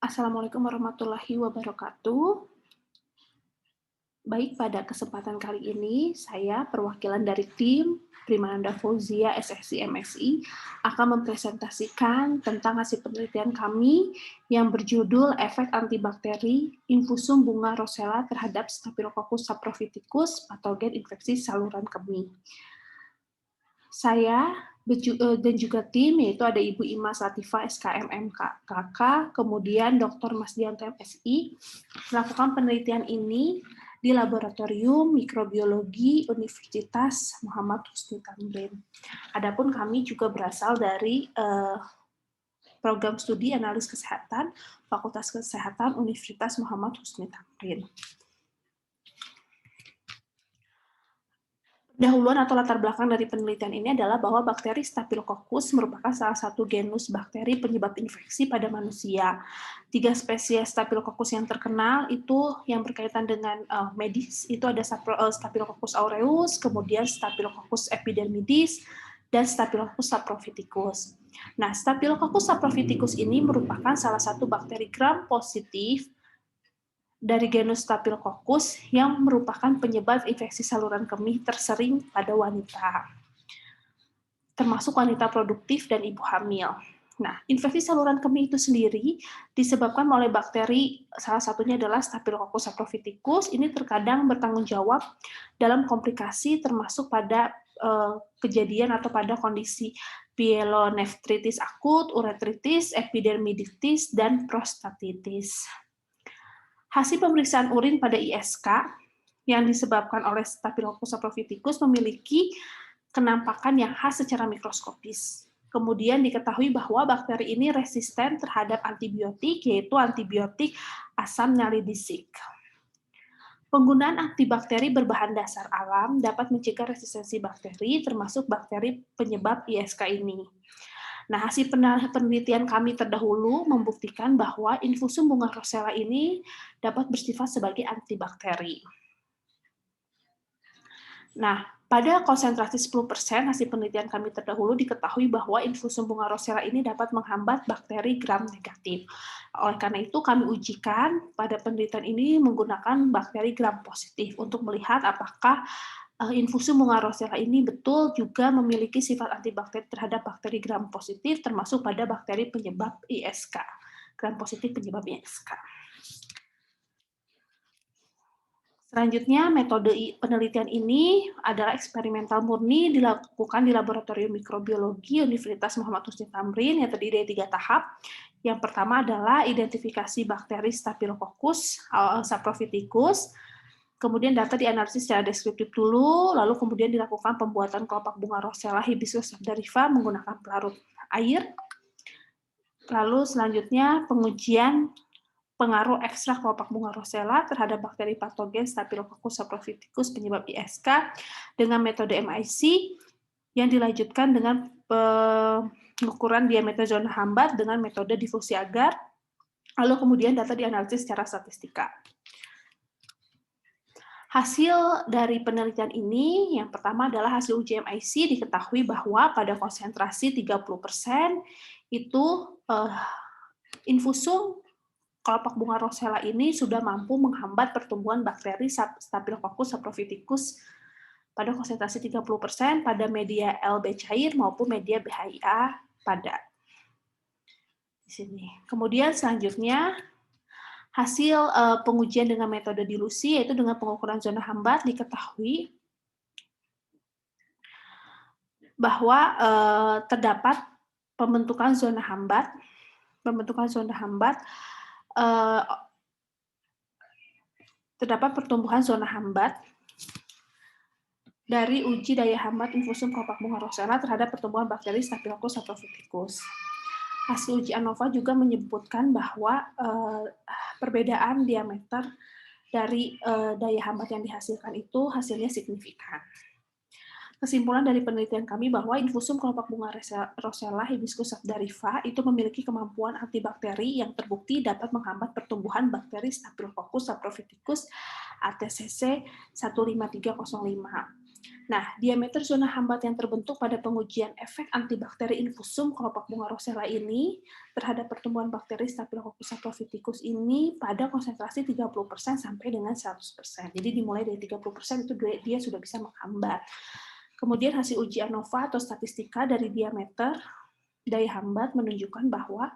Assalamualaikum warahmatullahi wabarakatuh. Baik, pada kesempatan kali ini, saya perwakilan dari tim Primananda Fauzia SSI MSI akan mempresentasikan tentang hasil penelitian kami yang berjudul efek antibakteri infusum bunga rosella terhadap Staphylococcus saprophyticus, patogen infeksi saluran kemih. Saya dan juga tim, yaitu ada Ibu Imas Latifah SKM MKK, kemudian Dr. Mas Dianto MSI, melakukan penelitian ini di Laboratorium Mikrobiologi Universitas Muhammad Husni Tamrin. Adapun kami juga berasal dari program studi analis kesehatan Fakultas Kesehatan Universitas Muhammad Husni Tamrin. Dahuluan atau latar belakang dari penelitian ini adalah bahwa bakteri Staphylococcus merupakan salah satu genus bakteri penyebab infeksi pada manusia. 3 spesies Staphylococcus yang terkenal itu yang berkaitan dengan medis, itu ada Staphylococcus aureus, kemudian Staphylococcus epidermidis, dan Staphylococcus saprophyticus. Nah, Staphylococcus saprophyticus ini merupakan salah satu bakteri gram positif dari genus Staphylococcus yang merupakan penyebab infeksi saluran kemih tersering pada wanita, termasuk wanita produktif dan ibu hamil. Nah, infeksi saluran kemih itu sendiri disebabkan oleh bakteri, salah satunya adalah Staphylococcus saprophyticus. Ini terkadang bertanggung jawab dalam komplikasi termasuk pada kejadian atau pada kondisi pyelonefritis akut, uretritis, epidermiditis, dan prostatitis. Hasil pemeriksaan urin pada ISK yang disebabkan oleh Staphylococcus saprophyticus memiliki kenampakan yang khas secara mikroskopis. Kemudian diketahui bahwa bakteri ini resisten terhadap antibiotik, yaitu antibiotik asam nalidisik. Penggunaan antibakteri berbahan dasar alam dapat mencegah resistensi bakteri, termasuk bakteri penyebab ISK ini. Nah, hasil penelitian kami terdahulu membuktikan bahwa infusum bunga rosella ini dapat bersifat sebagai antibakteri. Nah, pada konsentrasi 10% hasil penelitian kami terdahulu diketahui bahwa infusum bunga rosella ini dapat menghambat bakteri gram negatif. Oleh karena itu, kami ujikan pada penelitian ini menggunakan bakteri gram positif untuk melihat apakah infusum bunga rosella ini betul juga memiliki sifat antibakteri terhadap bakteri gram positif, termasuk pada bakteri penyebab ISK, gram positif penyebab ISK. Selanjutnya, metode penelitian ini adalah eksperimental murni dilakukan di Laboratorium Mikrobiologi Universitas Muhammad Husni Tamrin yang terdiri dari 3 tahap. Yang pertama adalah identifikasi bakteri Staphylococcus saprophyticus, kemudian data dianalisis secara deskriptif dulu, lalu kemudian dilakukan pembuatan kelopak bunga rosella hibiscus sabdarifa menggunakan pelarut air. Lalu selanjutnya pengujian pengaruh ekstrak kelopak bunga rosella terhadap bakteri patogen Staphylococcus saprophyticus penyebab ISK dengan metode MIC yang dilanjutkan dengan pengukuran diameter zona hambat dengan metode difusi agar, lalu kemudian data dianalisis secara statistika. Hasil dari penelitian ini, yang pertama adalah hasil uji MIC diketahui bahwa pada konsentrasi 30% itu infusum kelopak bunga rosella ini sudah mampu menghambat pertumbuhan bakteri Staphylococcus saprophyticus pada konsentrasi 30% pada media LB cair maupun media BHIA padat. Di sini. Kemudian selanjutnya hasil pengujian dengan metode dilusi, yaitu dengan pengukuran zona hambat, diketahui bahwa terdapat pembentukan zona hambat, terdapat pertumbuhan zona hambat dari uji daya hambat infusum kelopak bunga rosella terhadap pertumbuhan bakteri Staphylococcus saprophyticus. Hasil uji ANOVA juga menyebutkan bahwa perbedaan diameter dari daya hambat yang dihasilkan itu hasilnya signifikan. Kesimpulan dari penelitian kami bahwa infusum kelopak bunga rosella hibiscus sabdarifa itu memiliki kemampuan antibakteri yang terbukti dapat menghambat pertumbuhan bakteri Staphylococcus saprophyticus ATCC 15305. Nah, diameter zona hambat yang terbentuk pada pengujian efek antibakteri infusum kelopak bunga rosella ini terhadap pertumbuhan bakteri Staphylococcus saprophyticus ini pada konsentrasi 30% sampai dengan 100%. Jadi dimulai dari 30% itu dia sudah bisa menghambat. Kemudian hasil uji ANOVA atau statistika dari diameter daya hambat menunjukkan bahwa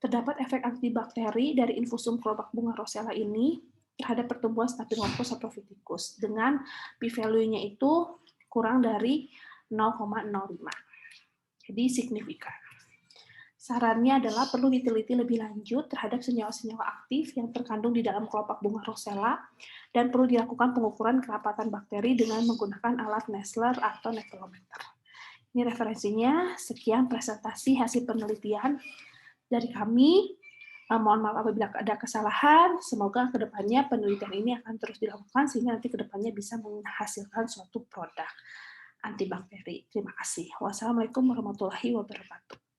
terdapat efek antibakteri dari infusum kelopak bunga rosella ini terhadap pertumbuhan Staphylococcus saprophyticus dengan p-value-nya itu kurang dari 0,05. Jadi signifikan. Sarannya adalah perlu diteliti lebih lanjut terhadap senyawa-senyawa aktif yang terkandung di dalam kelopak bunga rosella dan perlu dilakukan pengukuran kerapatan bakteri dengan menggunakan alat Nestler atau Nectolometer. Ini referensinya. Sekian presentasi hasil penelitian dari kami. Mohon maaf apabila ada kesalahan. Semoga kedepannya penelitian ini akan terus dilakukan sehingga nanti kedepannya bisa menghasilkan suatu produk antibakteri. Terima kasih. Wassalamualaikum warahmatullahi wabarakatuh.